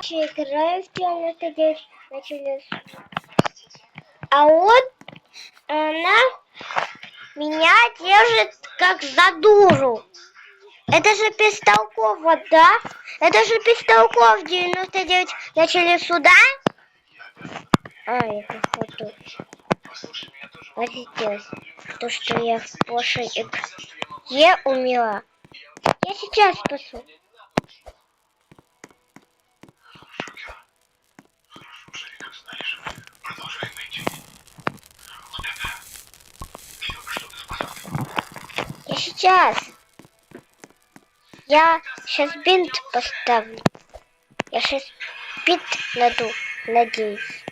Я играю в 99 начали. А вот она меня держит как за дуру. Это же Бестолков, вот, да? Это же Бестолков 99 начали сюда. Я походу обиделась, то, что я в прошлой игре умела. Я сейчас спасу. Я сейчас бинт поставлю. Я сейчас бинт найду, надеюсь.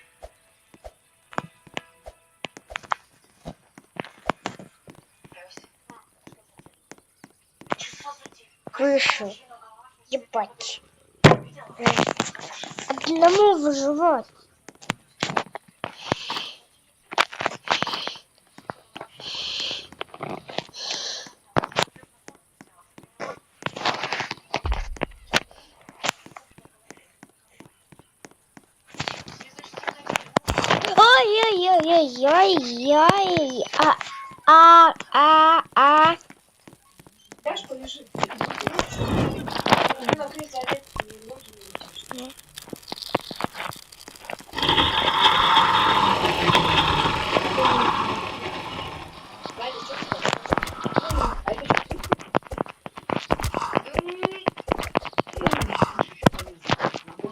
Крышу. Ебать. Одному выживать. Ой-ой-ой-ой-ой-ой. Дашь полежит.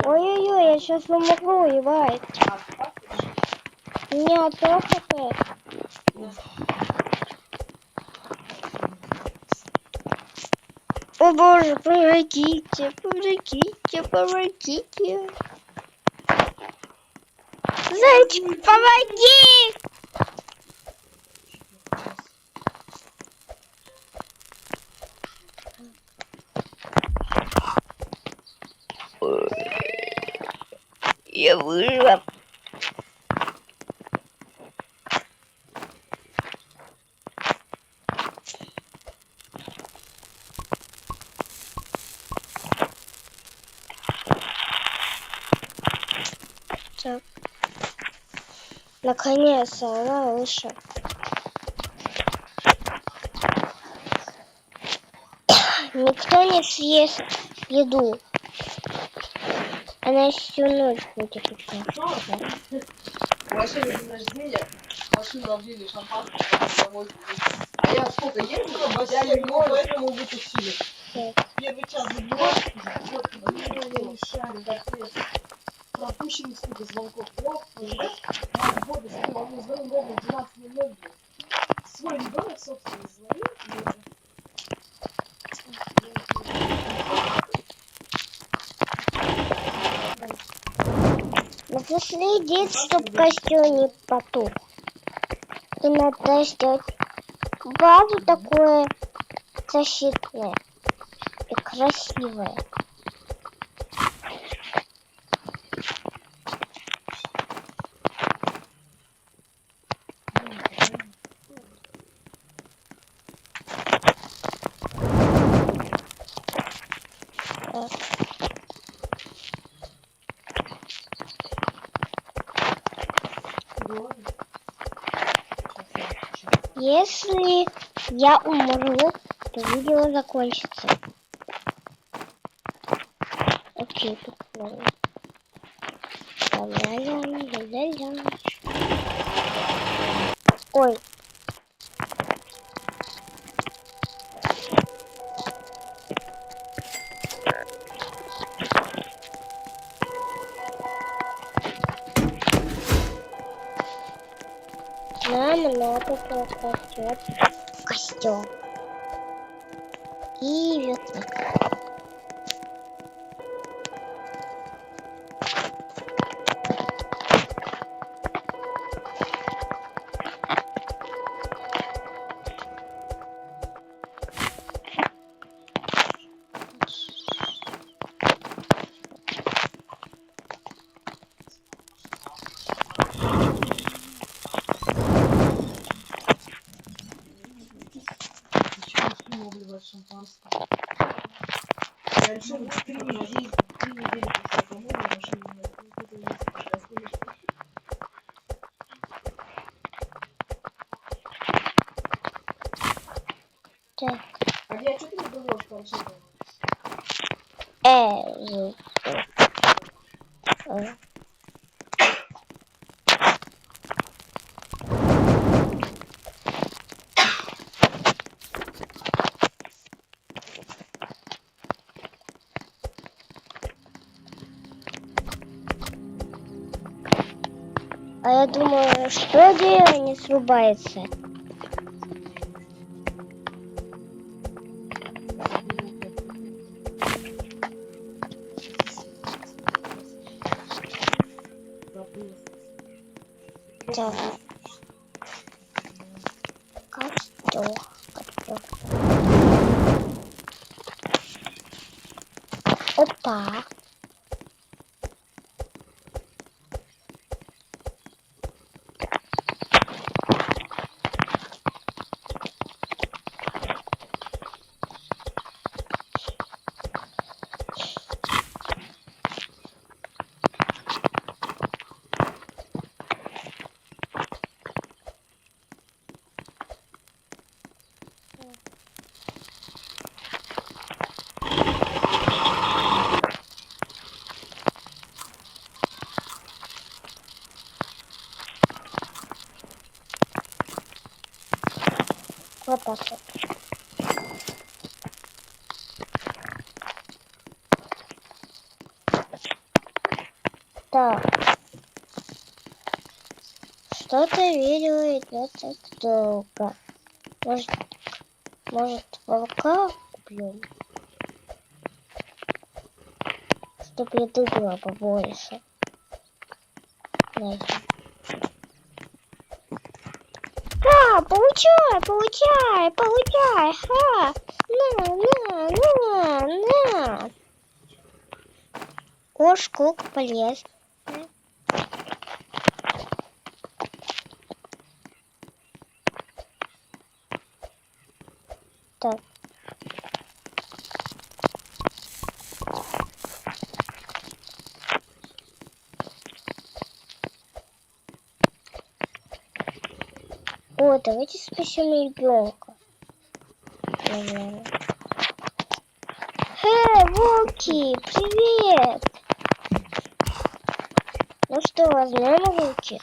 Ой-ой-ой, я сейчас не могу воевать. У меня одно хп. О боже, помогите, помогите, помогите. Зайчик, помоги! Я выжила. Так. Наконец-то она вышла. Никто не съест еду. Она всю ночь будет идти. Машина день рождения, машину обвили шампанское, а я сколько ездила, взяли его, поэтому вытащили. Первый час забивать, пропущенных сколько звонков. Вот, года, с ним могу звонить ровно 12:00. Свой ребенок, собственно, звонил. Надо следить, чтобы костер не потух. И надо сделать базу такое защитное и красивое. Если я умру, то видео закончится. Окей, прикольно. Ля-ля-ля-ля-ля-ля. Ой. Нам надо костер. Костер. И вот так. Шампанское. Я решила 3 недели после помолвки А я думаю, что дерево не срубается? Так. Костер. Опа. Вот так вот. Так. Что-то видео идет так долго. Может волка убьем? Чтоб еды было побольше. Ха, получай! Ха! На! Кошку полез. Так. О, давайте спасем ребенка. Наверное. Волки, привет! Ну что, возьмем руки?